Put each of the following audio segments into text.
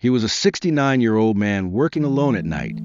He was a 69-year-old man working alone at night,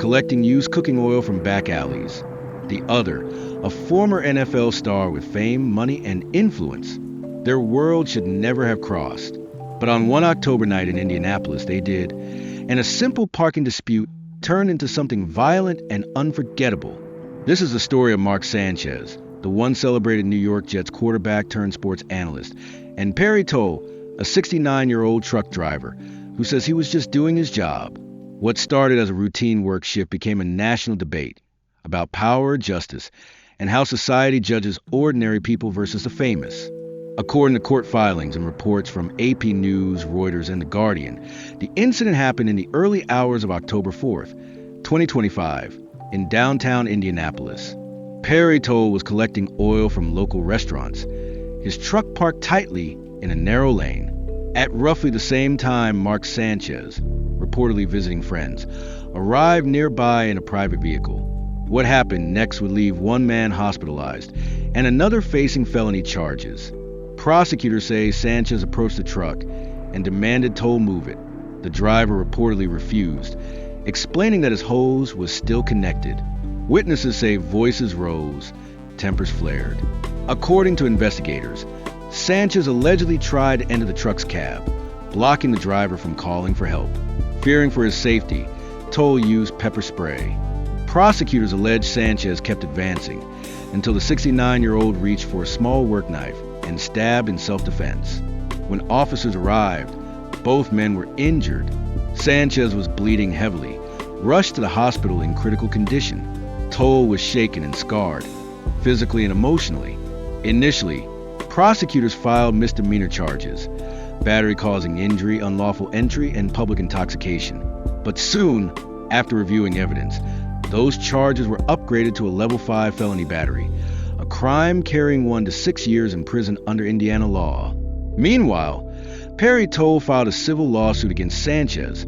collecting used cooking oil from back alleys. The other, a former NFL star with fame, money, and influence. Their worlds should never have crossed. But on one October night in Indianapolis, they did, and a simple parking dispute turned into something violent and unforgettable. This is the story of Mark Sanchez, the once celebrated New York Jets quarterback turned sports analyst, and Perry Toll, a 69-year-old truck driver who says he was just doing his job. What started as a routine work shift became a national debate about power, justice, and how society judges ordinary people versus the famous. According to court filings and reports from AP News, Reuters, and The Guardian, the incident happened in the early hours of October 4th, 2025, in downtown Indianapolis. Perry Toll was collecting oil from local restaurants, his truck parked tightly in a narrow lane. At roughly the same time, Mark Sanchez, reportedly visiting friends, arrived nearby in a private vehicle. What happened next would leave one man hospitalized and another facing felony charges. Prosecutors say Sanchez approached the truck and demanded Toll move it. The driver reportedly refused, explaining that his hose was still connected. Witnesses say voices rose, tempers flared. According to investigators, Sanchez allegedly tried to enter the truck's cab, blocking the driver from calling for help. Fearing for his safety, Toll used pepper spray. Prosecutors allege Sanchez kept advancing until the 69-year-old reached for a small work knife and stabbed in self-defense. When officers arrived, both men were injured. Sanchez was bleeding heavily, rushed to the hospital in critical condition. Toll was shaken and scarred, physically and emotionally. Initially, prosecutors filed misdemeanor charges, battery causing injury, unlawful entry, and public intoxication. But soon, after reviewing evidence, those charges were upgraded to a level 5 felony battery, a crime carrying one to 6 years in prison under Indiana law. Meanwhile, Perry Toll filed a civil lawsuit against Sanchez,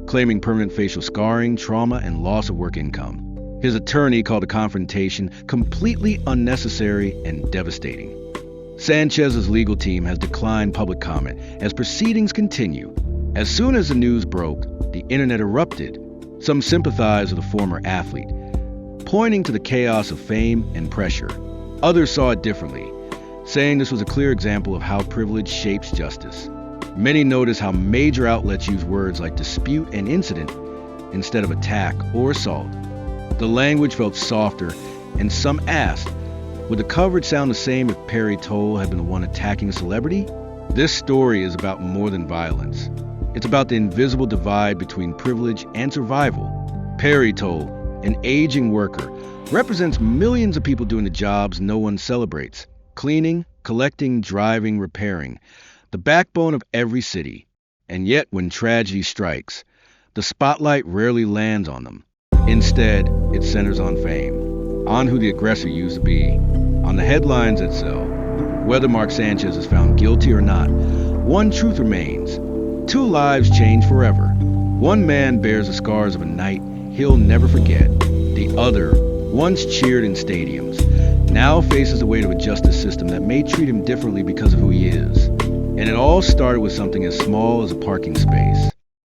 claiming permanent facial scarring, trauma, and loss of work income. His attorney called the confrontation completely unnecessary and devastating. Sanchez's legal team has declined public comment as proceedings continue. As soon as the news broke, the internet erupted. Some sympathized with the former athlete, pointing to the chaos of fame and pressure. Others saw it differently, saying this was a clear example of how privilege shapes justice. Many noticed how major outlets use words like dispute and incident instead of attack or assault. The language felt softer, and some asked, would the coverage sound the same if Perry Toll had been the one attacking a celebrity? This story is about more than violence. It's about the invisible divide between privilege and survival. Perry Toll, an aging worker, represents millions of people doing the jobs no one celebrates. Cleaning, collecting, driving, repairing. The backbone of every city. And yet, when tragedy strikes, the spotlight rarely lands on them. Instead, it centers on fame, on who the aggressor used to be, on the headlines that sell. Whether Mark Sanchez is found guilty or not, one truth remains. 2 lives change forever. One man bears the scars of a night he'll never forget. The other, once cheered in stadiums, now faces the weight of a justice system that may treat him differently because of who he is. And it all started with something as small as a parking space.